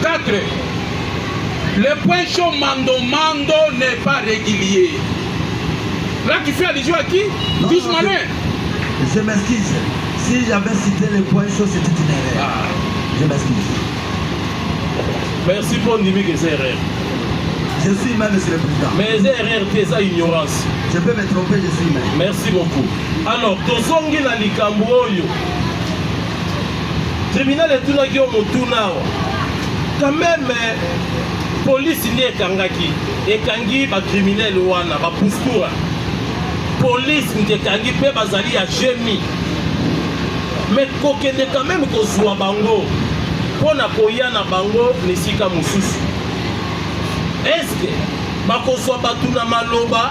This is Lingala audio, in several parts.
4. Le point chaud mando n'est pas régulier. Là, tu fais allusion à qui? Tous malins. Je m'excuse. Si j'avais cité les points chauds, c'était une erreur. Je m'excuse. Merci pour dire que c'est erreur. Je suis humain, monsieur le président. Mais c'est erreur, c'est ça ignorance. Je peux me tromper, je suis humain. Merci beaucoup. Alors, tozongi na likambo oyo. Tribunal etunaki yo motuna awa. Quand même, police ni ekangaki. Ekangi ba criminel wana, ba pustura. Police ni ekangi pe bazali ya génie. Mais kokende quand même kozwa bango. Pona koya na bango nesika mususu. Est-ce que bakozwa batu na maloba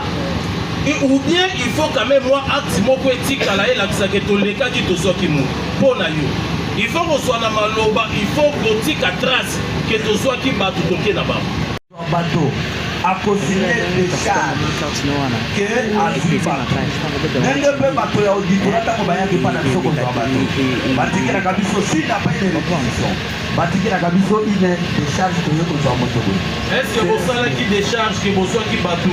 ou bien il faut quand même moi acte moko etikala elakisa ke tolekaki tozwaki mu pona yo. Il faut qu'on soit na maloba, il faut qu'on tika trace que tozwaki batu toke na bango. Bateau a consigné des charges que azwi bato ndenge mpe bato ya auditorat ntango bayaki mpa na biso kozwa bato batikelaka biso si na pas une réquisition batikelaka biso une décharge toye kozwa moto boye. Est-ce que bosalaki décharge ke bozwaki bato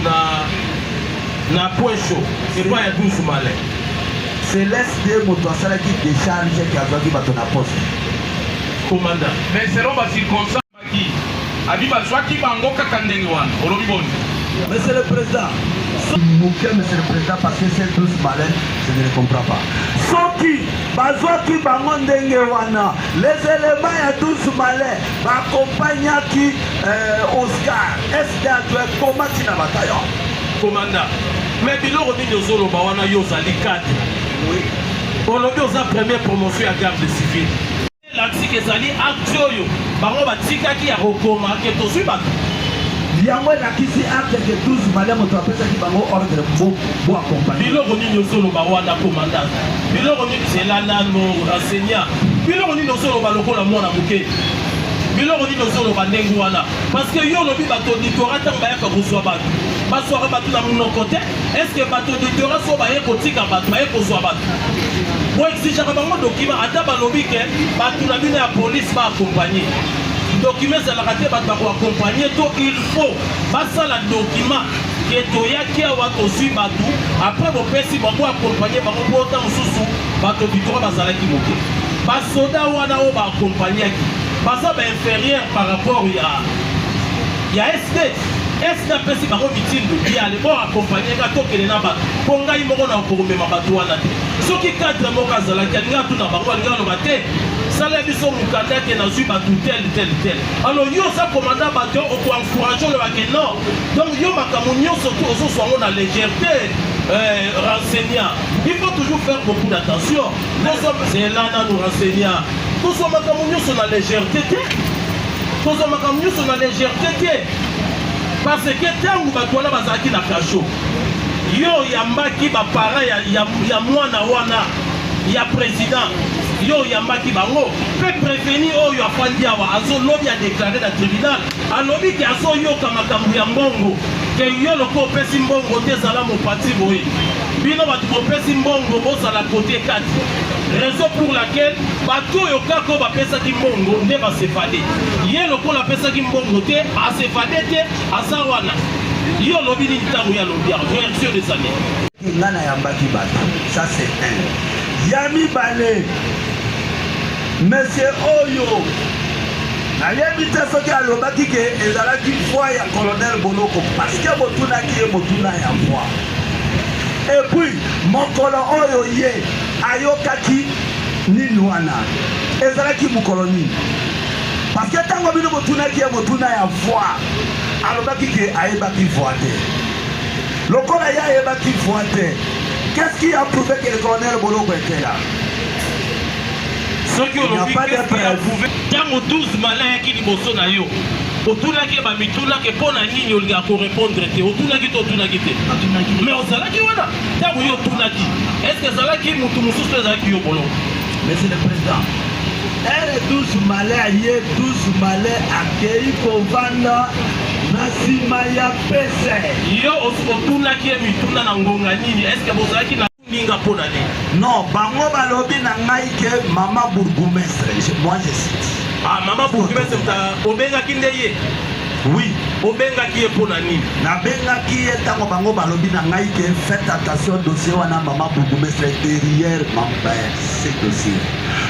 na point chaud epa ya 12 malin? Céleste moto asalaki décharge ke azwaki bato na poste commandant. Mais selon ma circonstance, Abiba Swaki Bango Kakandenguan, Olobibon. Monsieur le Président, Monsieur le Président, parce que c'est tous malins, je ne le comprends pas. Soki, Bazwaki Bango Ndengewana, les éléments à tous malins, accompagnent qui Oscar, est-ce que comment tu n'as pas d'ailleurs? Commandant, mais biloko ni yozolo bawana yozali cadre. Oui. Olobi oza première promotion à garde civile. L'axi ezali acte oyo bango batikaki ya kokoma ke tozwi bato yango elakisi acte ke 12 malais moto apesaki bango ordre bo accompagner biloko nini ozoloba wana commandant biloko nini zela nano renseignant biloko nini ozoloba lokola mwana moke biloko nini ozoloba ndenge wana parce que yo olobi bato auditorat ntango bayaka kozwa bato baswaka bato na monoko te est ce que bato auditorat so baye kotika bato baye kozwa bato bo exigaka bango document ata balobi ke bato na bino ya police baakompagne document ezalaka te bato bakoakompagne to il faut basala document ke toyaki awa tozwi bato apres bopesi bango akompagne bango po ota mosusu bato auditorat bazalaki moke basoda wana oyo baakompagnaki baza bainférieur par rapport ya SD est-ce apesi bango mitindo yale bo accompagner ka tokele na bato po ngai moko na okomema bato wana te soki cadre moko azalaki alinga tuna bango alinga loba te sala biso mukanda ke nazwi bato tel alors yo sa commandant bato okoencourage le bake non donc yo makambo nyonso to ozoswango na légèreté renseignant il faut toujours faire beaucoup d'attention c'est là na nous renseignant tozwa makambo nyonso na légèreté te tozwa makambo nyonso na légèreté te parce que ntango bato wana bazalaki na kasho yo yambaki bapara ya mwana wana ya président yo yambaki bango mpe préveni oyo afandi awa azolobi adeklare na tribunal alobi ke azoyoka makambo ya mbongo ke yo loko opesi mbongo te ezala mopati boye bino bato bopesi mbongo bozala kote 4 raison pour laquelle bato oyo kaka bapesaki mbongo nde basefade ye lokola apesaki mbongo te asefade te aza wana yo lobi nini ntango ya lobi réaction des années nga na yambaki bato ça c'est un ya mibale monsieur oyo nayebi te soki alobaki ke ezalaki foi ya colonel Boloko parce que botunaki ye motuna ya foi et puis mokolo oyo ye ayokaki nini wana ezalaki mokolo nini parce que ntango bino botunaki ye motuna ya foi alobaki ke ayebaki foi te lokola ye ayebaki foi te qu'est-ce qui a prouvé que le colonel Boloko était là? soki olobi qu'est-ce qui a prouvé ntango 12 malin yaki liboso na yo otunaki bamitunaki mpo na nini olinga korépondre te otunaki to otunaki te mais ozalaki wana ntango yo otunaki est ce que ezalaki motu mosusu mpe ezalaki yo boloko? Monsieur le Président, ere 12 malais aye 12 malais akei kovanda na nsima ya pese yo otunaki ye mituna na ngonga nini est ce que bozalaki na ninga mpo na nini? non bango balobi na ngai ke mama bourgmestre moi je cite Ah, maman bourgmestre obengaki nde ye? Oui. Obengaki ye mpona nini? Nabengaki ye ntango bango balobi na ngai ke faites attention dossier wana maman bourgmestre derrière ce dossier.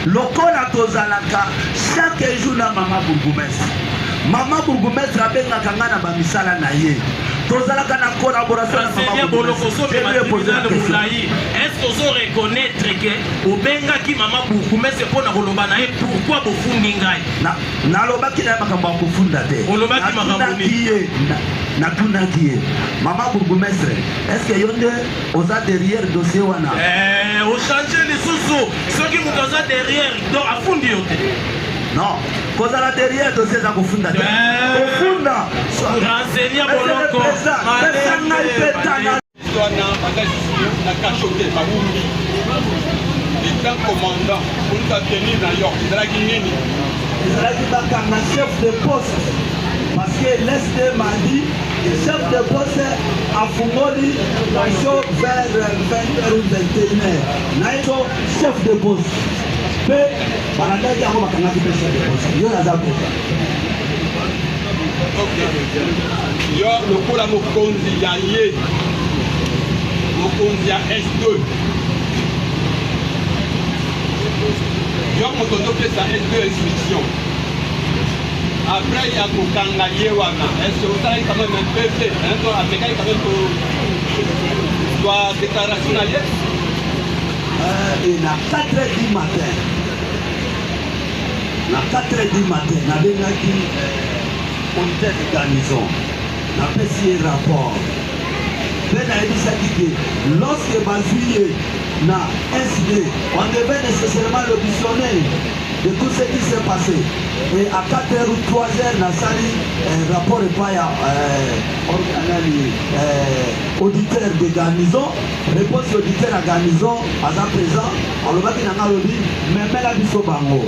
Lokola tozalaka chaque jour na maman bourgmestre. Maman bourgmestre abengaka nga na bamisala na ye. Tozalaka na collaboration na maman bourgmestre. Est-ce que vous reconnaître que obengaki maman bourgmestre mpona koloba na ye pourquoi bofundi ngai? Nalobaki na ye makambo ya kofunda te. Olobaki makambo nini? Natunaki ye maman bourgmestre, est-ce que yo nde oza derrière dossier wana? Ochange lisusu soki moto aza derrière donc afundi yo te. Non, kozala derrière dossier za kofunda te. Kofunda renseigner boloko pesa ngai petana wana bakasi na kachote babumbi étant commandant pour nous tenir na yo ezalaki nini? ezalaki bakanga chef de poste parce que l'SD m'a dit le chef de poste afungoli passion vers 20h ou 21h nayeso chef de poste mpe balandaki yango bakangaki mpe chef de poste yo naza pesa. Yo lokola mokonzi ya ye mokonzi ya S2 yo moto topesa S2 instruction après ya kokanga ye wana est-ce que osalaki quand même un PP apekaki quand même twa déclaration na ye na 4h du matin nabengaki auditeur de garnison napesi ye rapport mpe nayebisaki ke lorsque bazwi ye na SD on devait nécessairement l'auditionner de tout ce qui s'est passé et à 4h ou 3h nasali rapport epai ya auditeur de garnison réponse auditeur ya garnison aza présent alobaki nanga alobi memela biso bango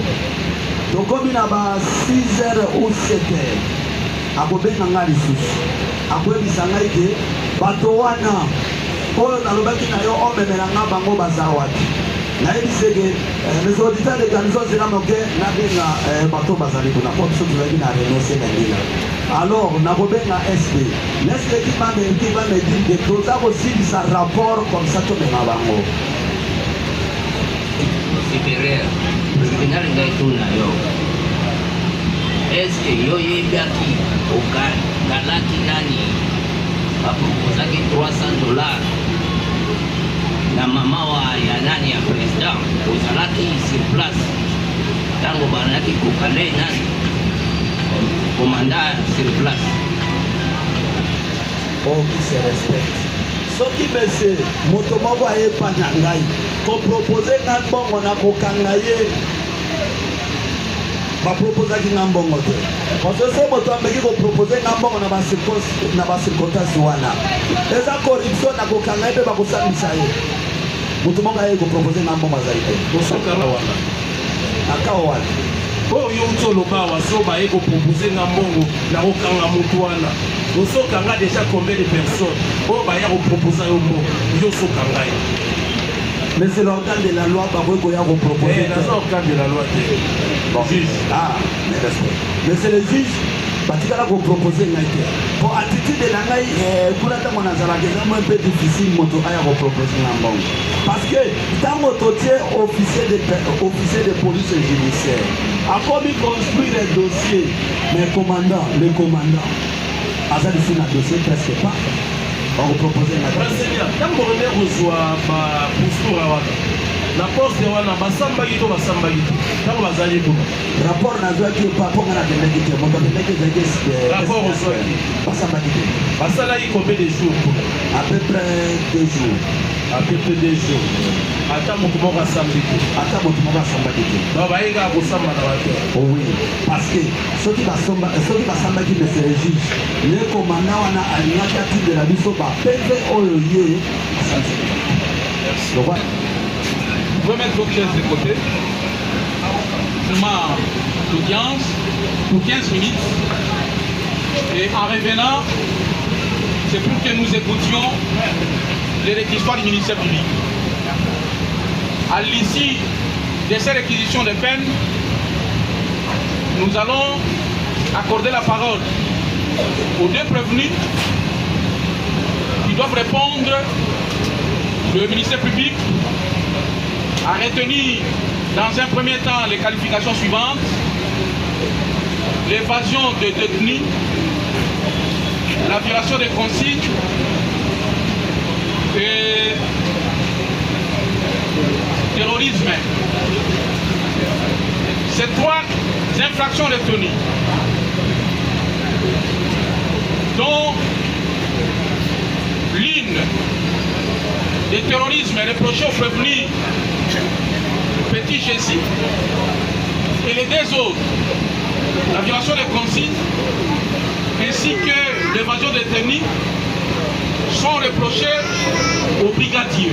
tokomi na ba 6h ou 7h akobenga nga lisusu akoyebisa ngai ke bato wana oyo nalobaki na yo omemela nga bango baza wapi nayebiseke les auditeurs de garnison zela moke nabenga bato bazali kuna po biso tozalaki na renonce na ndila alors nakobenga sd lesd ki bamedire ke toza kosilisa rapport comme ça tomema bango supérieur tribunal ngai tuna yo est-ce que yo yebiaki okangalaki nani baproposaki $300 na mama wa ya nani ya président ozalaki sur place ntango banaki kokale nani commandant sur place qui se respecte soki mese moto moko ayepa na ngai kopropose nga mbongo na kokanga ye baproposaki nga mbongo te parce so moto ameki kopropose nga mbongo na bacirconstance wana eza corruption na kokanga ye mpe bakosambisa ye moto moko aye kopropose nga mbongo azali te osokala wana akawa wana oyo uti oloba awa so baye kopropose nga mbongo na kokanga motu wana osokanga déjà combien de personnes oyo baya koproposa yo mbongo yo osokanga ye mais c'est l'organe de la loi bakoki koya koproposer naza organe de la loi te juge mais c'est le juge batikala kopropose ngai te po attitude na ngai kuna ntango nazalaka eza mo mpe difficile moto aya kopropose na mbongo parce que ntango totie officier de police judiciaire akomi construire un dossier mais le commandant aza lisu na dossier presque pas bakopropose na ntango rene kozwa bapostura wana na poste wana basambaki to basambaki te ntango bazali kuna rapport nazwaki paponga nakendaki te moto akendaki ezalaki rapport ozwaki basambaki te basalaki combien de jours kuna à peu près 2 jours à peu près 2 jours ata moto moko asambi te asambaki te donc bayekaka kosamba na bato oui parce que soki basambaki monsieur le juge le commandant wana alingaki atindela biso bapeve oyo ye asambisaki. Vous pouvez mettre vos chaises de côté. Seulement l'audience pour 15 minutes. Et en revenant, c'est pour que nous écoutions les réquisitions du ministère public. À l'issue de ces réquisitions de peine, nous allons accorder la parole aux deux prévenus qui doivent répondre. Le ministère public a retenu dans un premier temps les qualifications suivantes: l'évasion de détenus, la violation des consignes et terrorisme. Ces trois infractions retenues, dont l'une des terrorismes reprochés aux prévenus Petit Jessie, et les deux autres, la violation des consignes ainsi que l'évasion des détenus, sont reprochés au brigadier.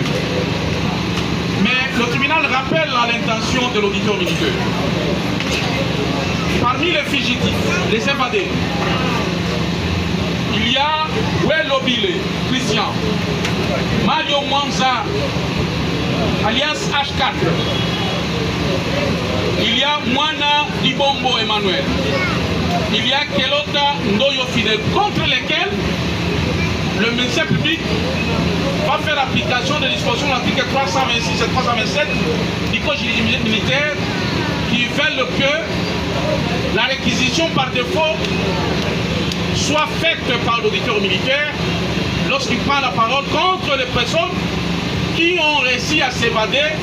Mais le tribunal rappelle à l'intention de l'auditeur militaire. Parmi les fugitifs, les évadés, il y a Wello Bile, Christian, Mario Mwanza, alias H4. Il y a Mwana Dibombo Emmanuel. Il y a Kelota Ndoyo Fidel, contre lesquels le ministère public va faire l'application des dispositions de l'article 326 et 327 du Code judiciaire militaire qui veulent que la réquisition par défaut soit faite par l'auditeur militaire lorsqu'il prend la parole contre les personnes qui ont réussi à s'évader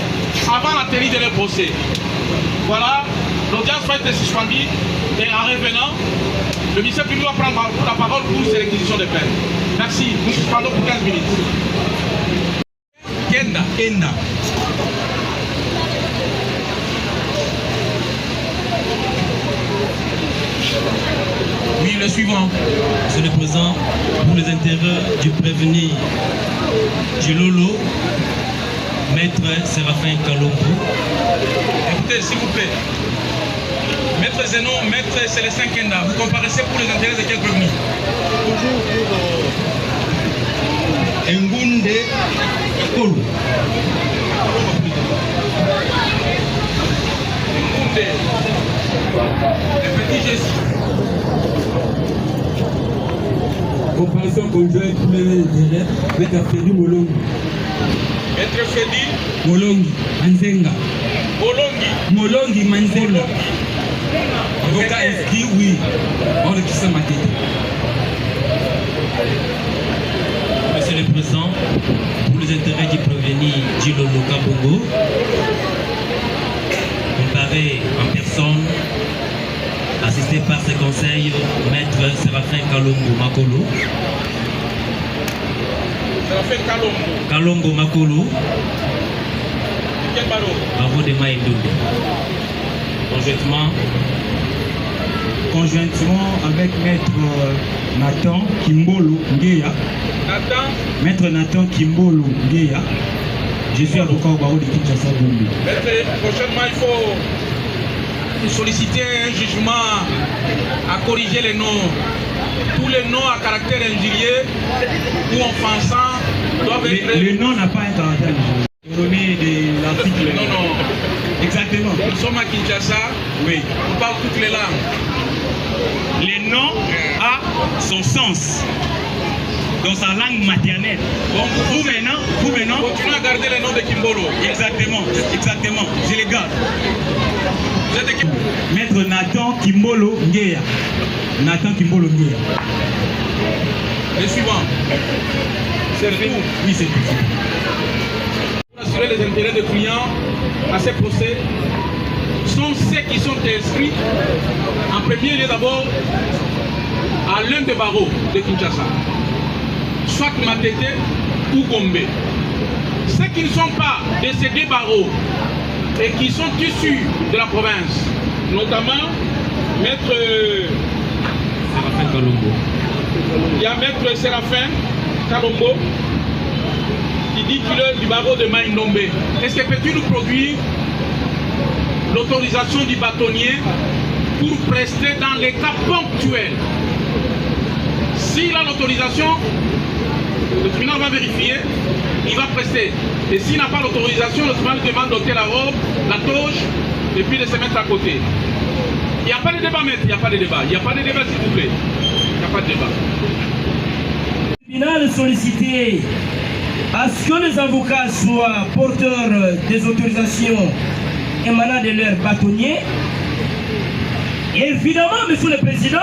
avant la tenue de leur procès. Voilà, l'audience va être suspendue et en revenant, le ministère public va prendre la parole pour ces réquisitions de peine. Merci, nous suspendons pour 15 minutes. Kenda. Oui, le suivant, c'est le présent pour les intérêts du prévenu Gilolo, Maître Séraphin Kalombo. Écoutez, s'il vous plaît, Maître Zénon, Maître Célestin Kenda, vous comparaissez pour les intérêts de quel prévenu? Toujours pour Ngunde Kolu. Ngunde, le petit Jésus. Comparaison conjointe pour les intérêts avec Afedi Molongi. Maître Fedi Molongi, Manzenga. Molongi Manzenga. Avocat inscrit, oui. On le quitte ma tête. Monsieur le Président, pour les intérêts du prévenu Gilolo Kabongo, comparé en personne, assisté par ses conseils, Maître Séraphin Kalombo Makolo. Séraphin Kalombo Makolo. Quel barreau? Barreau de Maïdoudé. Conjointement avec Maître Nathan Kimbolo Ngeya. Maître Nathan Kimbolo Ngeya. Je suis avocat au barreau de Kinshasa Gombe. Maître, prochainement il faut solliciter un jugement à corriger les noms. Tous les noms à caractère injurieux ou offensant doivent être... Le nom n'a pas un caractère injurieux. René de l'article. Non. Exactement. Nous sommes à Kinshasa. Oui. On parle toutes les langues. Le nom a son sens dans sa langue maternelle. Bon, vous maintenant, continuez à garder les noms de Kimbolo. Exactement. Je les garde. Vous êtes qui? Maître Nathan Kimbolo Ngeya. Le suivant. C'est tout. Oui, c'est tout. Pour assurer les intérêts des clients à ces procès sont ceux qui sont inscrits en premier lieu d'abord à l'un des barreaux de Kinshasa, soit Matete ou Gombe. Ceux qui ne sont pas de ces deux barreaux et qui sont issus de la province, notamment Maître Séraphin Kalombo. Il y a Maître Séraphin Kalombo qui dit qu'il est du barreau de Maïnombe. Est-ce que peux-tu nous produire l'autorisation du bâtonnier pour prester dans les cas ponctuels? S'il a l'autorisation, le tribunal va vérifier, il va prester. Et s'il n'a pas l'autorisation, le tribunal demande d'ôter la robe, la toge, et puis de se mettre à côté. Il n'y a pas de débat, maître. Il n'y a pas de débat. Il n'y a pas de débat, s'il vous plaît. Il n'y a pas de débat. Le tribunal sollicité à ce que les avocats soient porteurs des autorisations émanant de leurs bâtonniers. Et évidemment, Monsieur le Président,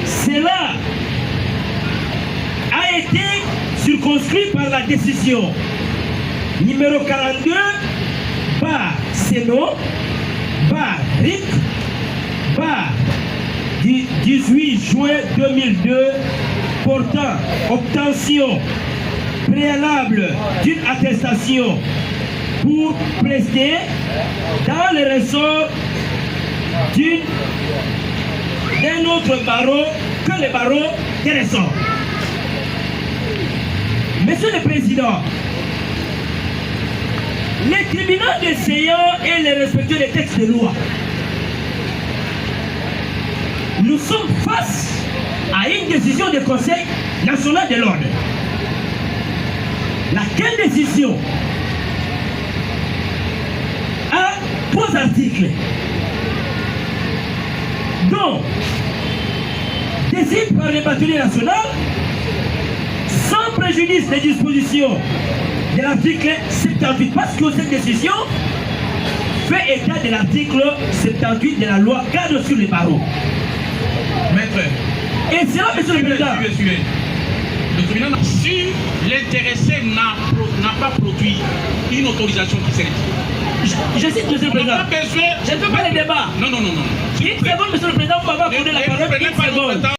cela a été circonscrit par la décision numéro 42 par Sénat, par RIC, par 18 juin 2002 portant obtention préalable d'une attestation pour prester dans le ressort d'un autre barreau que le barreau des ressorts. Monsieur le Président, les tribunaux d'essayant et les respecteurs des textes de loi, nous sommes face à une décision du Conseil national de l'ordre. Laquelle décision a 3 articles, dont décide par les bâtonniers nationaux sans préjudice des dispositions de l'article 78, parce que cette décision fait état de l'article 78 de la loi cadre sur les barreaux. Maître. Et c'est là, Monsieur le Président. Suivez. Le tribunal, si l'intéressé n'a pas produit une autorisation qui s'est je cite, Monsieur le Président. Je ne fais pas les débats. Non. Une seconde, Monsieur le Président, vous m'avez accordé la parole. Une seconde.